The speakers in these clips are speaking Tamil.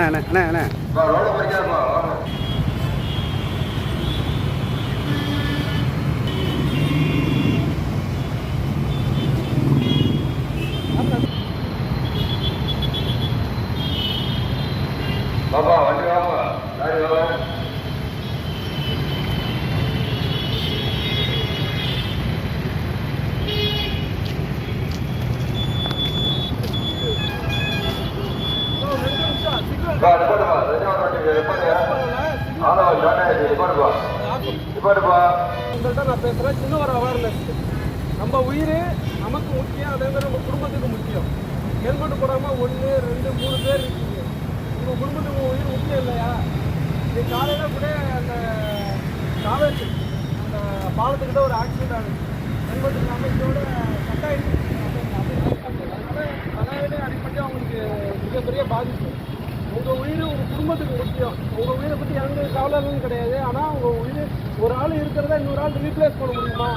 அண்ணா அண்ணா அண்ணா பாப்பா வண்டி வாங்க லாரி வாங்க நான் பேசுறேன். சின்ன ஒரு அவேர்னஸ், நம்ம உயிர் நமக்கு முக்கியம், அதே மாதிரி நம்ம குடும்பத்துக்கு முக்கியம். ஹெல்மெட் போடாமல் 1 2 3 பேர் இருக்கீங்க, உங்கள் குடும்பத்துக்கு உயிர் முக்கியம் இல்லையா? இது காலையில் கூட அந்த காவேரி அந்த பாலத்துக்கிட்ட ஒரு ஆக்சிடென்ட் ஆகுது. ஹெல்மெட் இல்லாமல் இதோட கட்டாயிடுச்சு. அதனால அடிப்படை அவங்களுக்கு மிகப்பெரிய பாதிப்பு. உங்கள் உயிர் உங்கள் குடும்பத்துக்கு முக்கியம். உங்கள் உயிரை பற்றி எந்த கவலையும் கிடையாது. ஆனால் உங்கள் உயிர் ஒரு ஆள் இருக்கிறத இன்னொரு ஆள் ரீப்ளேஸ் பண்ண முடியுமா?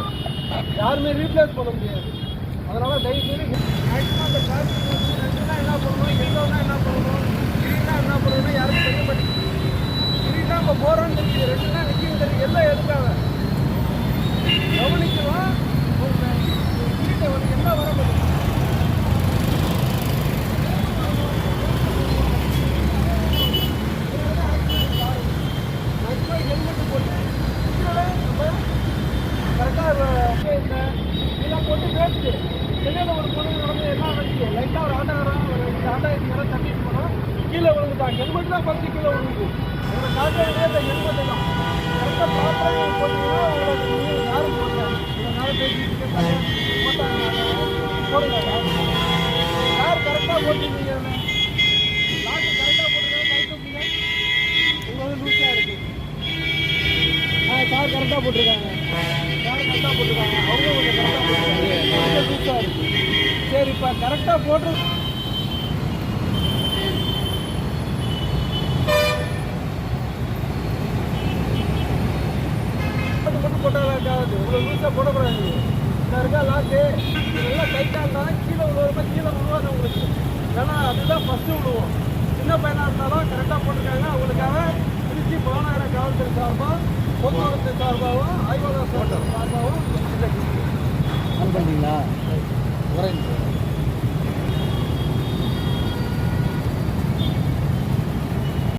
யாருமே ரீப்ளேஸ் பண்ண முடியாது. அதனால் தயவுசெய்து மேக்ஸிமம் அந்த டிராஃபிக் ரெண்டுனா என்ன பண்ணணும், எல்லோனா என்ன பண்ணணும், கிரீனா என்ன பண்ணணும்னா யாருக்கும் தெரிய மாட்டேங்குது. கிரீனா நம்ம போகிறோன்னு தெரியுது, ரெண்டுனா நிற்கும் தெரியுது, எல்லாம் எதுக்காக கவனிக்கலாம். கிரீட்டை வந்து என்ன வர முடியும்? ஹெல்மெட்டு போட்டு கரெக்டாக இதெல்லாம் போட்டு பேசிட்டு வெளியில் ஒரு பொண்ணு நடந்து எல்லாம் வச்சு லைட்டாக ஒரு ஆட்டோக்காரன் ஆட்டோ மேலே தட்டிட்டு போனால் கீழே விழுந்துட்டாங்க. ஹெல்மெட் தான் ஃபஸ்ட்டு கீழே விழுந்து. உங்களை காட்டுறதே அந்த ஹெல்மெட்டு தான். கரெக்டாக ப்ராப்பராக போட்டிங்கன்னா உங்களுக்கு யாரும் போட்டாங்க. இதனால் பேசிட்டு போடுங்க. யார் கரெக்டாக போட்டிருக்கீங்க? லாக்கு கரெக்டாக போட்டுருக்காங்க. கை தூக்குங்க. உங்களுக்கு லூஸாக இருக்குது. கார் கரெக்டாக போட்டிருக்காங்க. கார் கரெக்டாக போட்டிருக்காங்க. அவங்க கொஞ்சம் கரெக்டாக போட்டிருக்காங்க. லூஸாக இருக்குது. சரி, இப்போ கரெக்டாக போட்டு மட்டும் போட்டால் ஆகாது. இவ்வளோ லூஸாக போடக்கூடாது. இந்த இருக்கா லாக்கு இதெல்லாம் டைட்டாக இருந்தாலும் கீழே விழுவப்ப கீழே விழுவாது உங்களுக்கு. ஏன்னா அதுதான் ஃபஸ்ட்டு விழுவோம். சின்ன பையனாக இருந்தாலும் கரெக்டாக போட்டிருக்காங்க. அவங்களுக்காக திருச்சி மாநகர காவல்துறை சார்பாக, போக்குவரத்து சார்பாகவும், ஆய்வாளர் சார்பாகவும் பண்ணுறீங்களா?